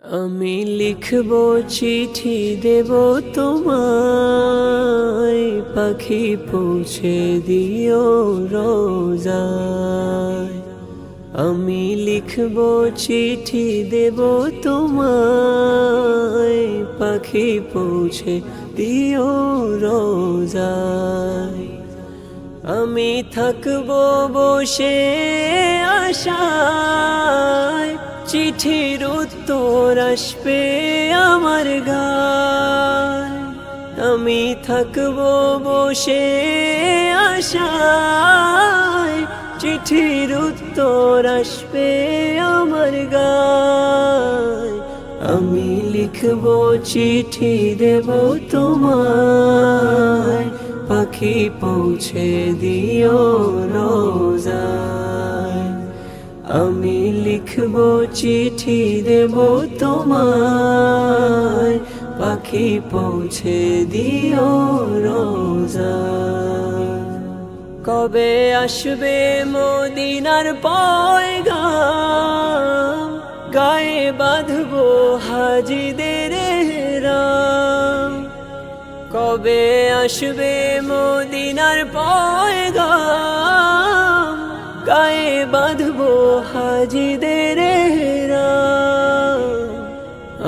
আমি লিখব চিঠি দেব তোমায়, পাখি পৌঁছে দিও রোজায়। আমি লিখব চিঠি দেব তোমায়, পাখি পৌঁছে দিও রোজায়। আমি থাকব বসে আশায়, চিঠির উত্তর আসবে আমার গায়। আমি থাকব বসে আশায়, চিঠির উত্তর আসবে আমার গায়। আমি লিখব চিঠি দেব তোমায়, পাখি পৌঁছে দিও রোজায়। আমি লিখব চিঠি দেব তোমায়, পাখি পৌঁছে দিও রোজায়। কবে আসবে মদিনার পয়গাম, গায়ে বাঁধবো হাজিদের এহরাম। কবে আসবে মদিনার পয়গাম, গায়ে বাঁধবো হাজিদের এহরাম।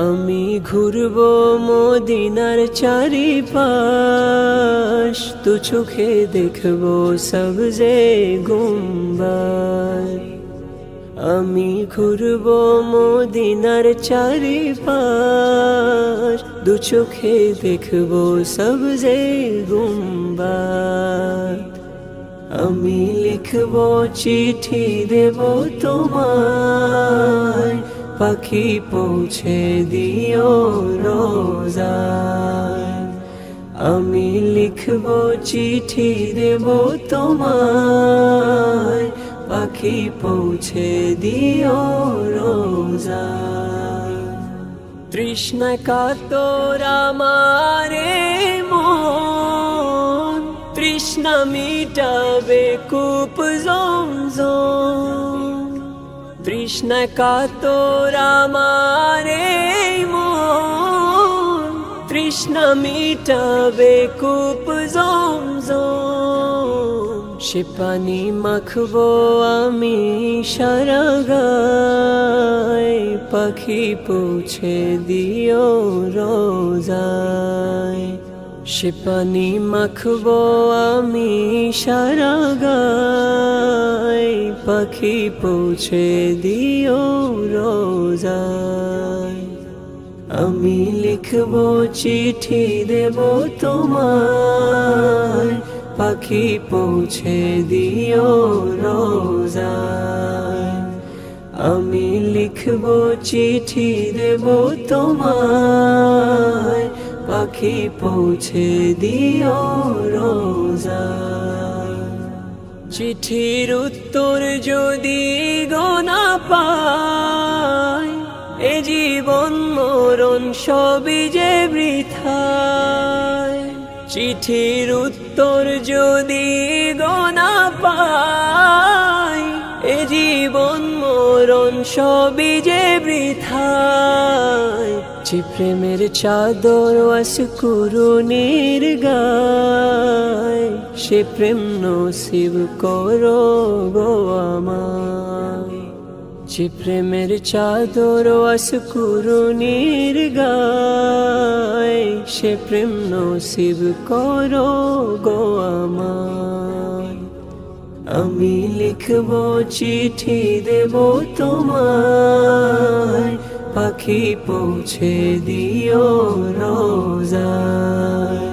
আমি ঘুরবো মদিনার চারিপাশ, তু চোখে দেখবো সবজে গুম্বাদ। আমি ঘুরবো মদিনার চারিপাশ, দু চোখে দেখবো সবজে গুম্বাদ। আমি লিখব চিঠি দেব তোমায়, পাখি পৌঁছে দিও রোজায়। আমি লিখব চিঠি দেব তোমায়, পাখি পৌঁছে দিও রোজায়। তৃষ্ণা কাতর আমারে মন, তৃষ্ণা মিটাবে কূপ জমজম। তৃষ্ণা কাতর আমারে মন, তৃষ্ণা মিটাবে কূপ জমজম। সে পানি মাখবো আমি সারা গায়, পাখি পৌঁছে দিও রোজায়। সে পানি মাখবো আমি সারা গায়, পাখি পৌঁছে দিও রোজায়। আমি লিখব চিঠি দেব তোমায়, পাখি পৌঁছে দিও রোজায়। আমি লিখব চিঠি দেব তোমায়, পাখি পৌঁছে দিও রোজায়। চিঠির উত্তর যদি গোনা পায়, এ জীবন মরণ সবই যে বৃথায়। চিঠির উত্তর যদি গোনা পায়, এ জীবন মরণ সবই যে বৃথায়। যে প্রেমের চাদর ওয়াসকুরুনির গায়, সে প্রেম নসিব করো গো আমায়। যে প্রেমের চাদর ওয়াসকুরুনির গায়, সে প্রেম নসিব করো গো আমায়। আমি লিখব চিঠি দেব তোমায়, পাখি পৌঁছে দিও রোজায়।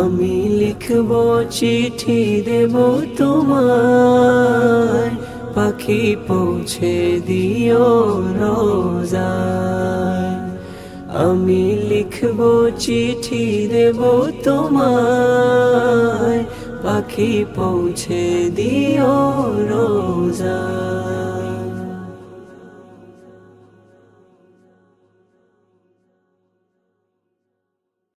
আমি লিখব চিঠি দেব তোমায়, পাখি পৌঁছে দিও রোজায়। আমি লিখব চিঠি দেব তোমায়, পাখি পৌঁছে দিও রোজায়।